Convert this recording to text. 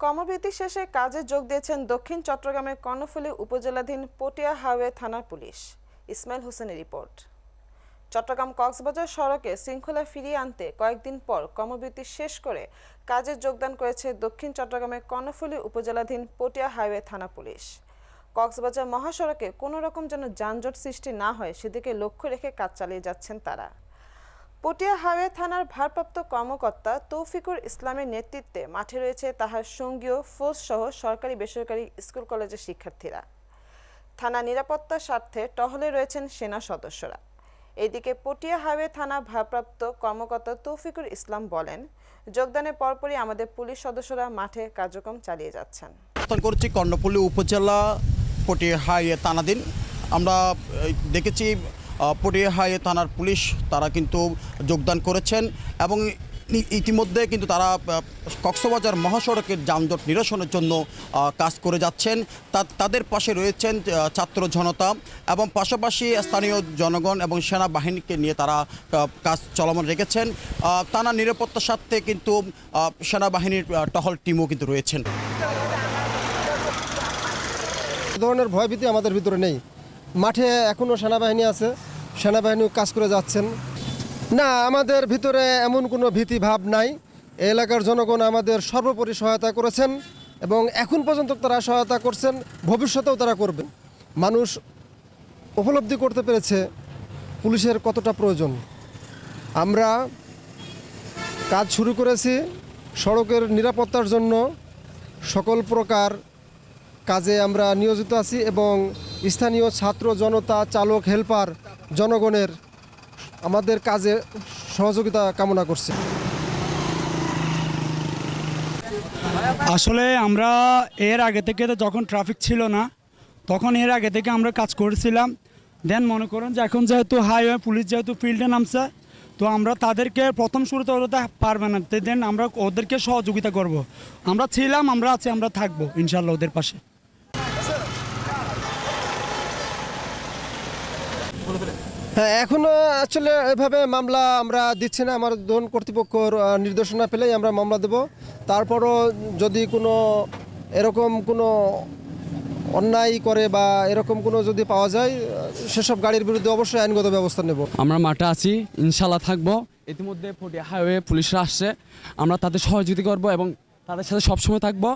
কর্মবিরতি শেষে কাজে যোগ দিয়েছেন দক্ষিণ চট্টগ্রামের কর্ণফুলী উপজেলাধীন পটিয়া হাইওয়ে থানার পুলিশ। ইসমাইল হোসেনের রিপোর্ট। চট্টগ্রাম কক্সবাজার সড়কে শৃঙ্খলা ফিরিয়ে আনতে কয়েকদিন পর কর্মবিরতি শেষ করে কাজে যোগদান করেছে দক্ষিণ চট্টগ্রামের কর্ণফুলী উপজেলাধীন পটিয়া হাইওয়ে থানা পুলিশ। কক্সবাজার মহাসড়কে কোনো রকম যেন যানজট সৃষ্টি না হয় সেদিকে লক্ষ্য রেখে কাজ চালিয়ে যাচ্ছেন তারা। পটিয়া হাইওয়ে থানার ভারপ্রাপ্ত কর্মকর্তা তৌফিকুর ইসলামের নেতৃত্বে মাঠে রয়েছে তাহার সঙ্গীয় ফোর্স সহ সরকারি বেসরকারি স্কুল কলেজের শিক্ষার্থীরা। থানা নিরাপত্তার স্বার্থে টহলে রয়েছেন সেনা সদস্যরা। এদিকে পটিয়া হাইওয়ে থানা ভারপ্রাপ্ত কর্মকর্তা তৌফিকুর ইসলাম বলেন, যোগদানের পরপরই আমাদের পুলিশ সদস্যরা মাঠে কার্যক্রম চালিয়ে যাচ্ছেন। করছি কর্ণফুলী উপজেলা পটিয়া হাইওয়ে থানাধীন। আমরা দেখেছি পটিয়া হাইওয়ে থানার পুলিশ তারা কিন্তু যোগদান করেছেন এবং ইতিমধ্যে কিন্তু তারা কক্সবাজার মহাসড়কের যানজট নিরসনের জন্য কাজ করে যাচ্ছেন। তাদের পাশে রয়েছেন ছাত্র জনতা এবং পাশাপাশি স্থানীয় জনগণ এবং সেনাবাহিনীকে নিয়ে তারা কাজ চলমান রেখেছেন। থানার নিরাপত্তার স্বার্থে কিন্তু সেনাবাহিনীর টহল টিমও কিন্তু রয়েছেন। ধরনের ভয়ভীতি আমাদের ভিতরে নেই। মাঠে এখনও সেনাবাহিনী আছে, সেনাবাহিনী কাজ করে যাচ্ছেন। না, আমাদের ভিতরে এমন কোনো ভীতি ভাব নাই। এলাকার জনগণ আমাদের সর্বোপরি সহায়তা করেছেন এবং এখন পর্যন্ত তারা সহায়তা করছেন, ভবিষ্যতেও তারা করবেন। মানুষ উপলব্ধি করতে পেরেছে পুলিশের কতটা প্রয়োজন। আমরা কাজ শুরু করেছি সড়কের নিরাপত্তার জন্য। সকল প্রকার কাজে আমরা নিয়োজিত আছি এবং স্থানীয় ছাত্র জনতা, চালক, হেল্পার, জনগণের আমাদের কাজে সহযোগিতা কামনা করছি। আসলে আমরা এর আগে থেকে যখন ট্রাফিক ছিল না তখন এর আগে থেকে আমরা কাজ করেছিলাম। দেন মনে করেন যে এখন যেহেতু হাইওয়ে পুলিশ যেহেতু ফিল্ডে নামছে, তো আমরা তাদেরকে প্রথম শুরুতে ওরা পারবে না, দেন আমরা ওদেরকে সহযোগিতা করব। আমরা ছিলাম, আমরা আছি, আমরা থাকবো ইনশাল্লাহ ওদের পাশে। হ্যাঁ, এখনও আসলে এভাবে মামলা আমরা দিচ্ছি না। আমার ধরুন কর্তৃপক্ষর নির্দেশনা পেলেই আমরা মামলা দেব। তারপরও যদি কোনো এরকম কোনো অন্যায় করে বা এরকম কোনো যদি পাওয়া যায়, সেসব গাড়ির বিরুদ্ধে অবশ্যই আইনগত ব্যবস্থা নেব। আমরা মাঠে আছি, ইনশাল্লাহ থাকবো। ইতিমধ্যে পটিয়া হাইওয়ে পুলিশরা আসছে, আমরা তাদের সহযোগিতা করব এবং তাদের সাথে সবসময় থাকবো।